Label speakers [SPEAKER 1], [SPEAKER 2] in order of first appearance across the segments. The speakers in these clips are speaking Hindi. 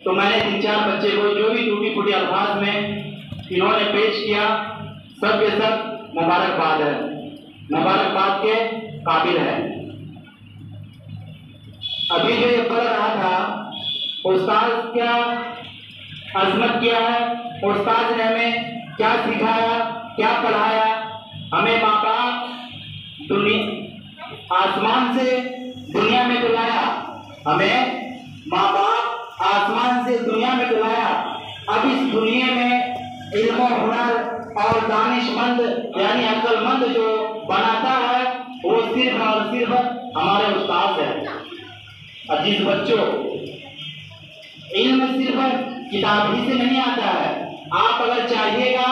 [SPEAKER 1] तो मैंने 3-4 बच्चे को जो भी टूटी फूटी अल्फाज में इन्होंने पेश किया, सब के सब मुबारकबाद है, मुबारकबाद के काबिल है। अभी जो ये पढ़ रहा था, उस्ताद क्या अजमत किया है, उस्ताद ने हमें क्या सिखाया, क्या पढ़ाया। हमें माँ बाप आसमान से दुनिया में लाया, हमें माँ बाप आसमान से दुनिया में लाया। अब इस दुनिया में इल्म हुनर और दानिशमंद यानी अक्लमंद जो बनाता है वो सिर्फ और सिर्फ हमारे उस्ताद है। अजीज बच्चों, इल्म सिर्फ किताब ही से नहीं आता है। आप अगर चाहिएगा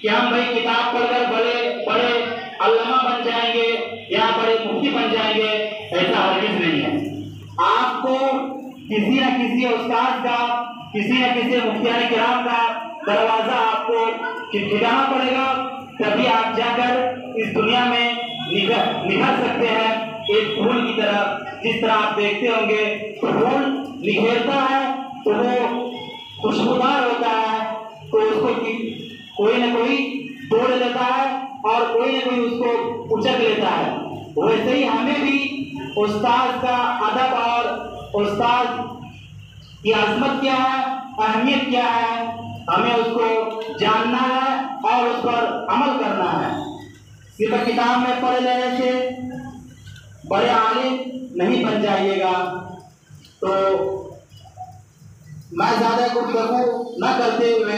[SPEAKER 1] कि हम भाई किताब पढ़कर बड़े बड़े अल्लामा बन जाएंगे या बड़े मुफ्ती बन जाएंगे, ऐसा हरगिज़ नहीं है। आपको किसी न किसी उस्ताद का, किसी न किसी मुफ्तियान किराम का दरवाजा आपको खिटखिटाना पड़ेगा, तभी आप जाकर इस दुनिया में निखर सकते हैं। एक फूल की तरह, जिस तरह आप देखते होंगे फूल निखेरता है तो वो खुशबूदार होता है, तो उसको कोई न कोई तोड़ लेता है और कोई न कोई उसको उचक लेता है। वैसे ही हमें भी उस्ताद का अदब और उस्ताद की अजमत क्या है, अहमियत क्या है, हमें उसको जानना है और उस पर अमल करना है। सिर्फ किताब में पढ़ लेने से बड़े आलिम नहीं बन जाइएगा। तो मैं ज़्यादा गुफ्तगू न करते हुए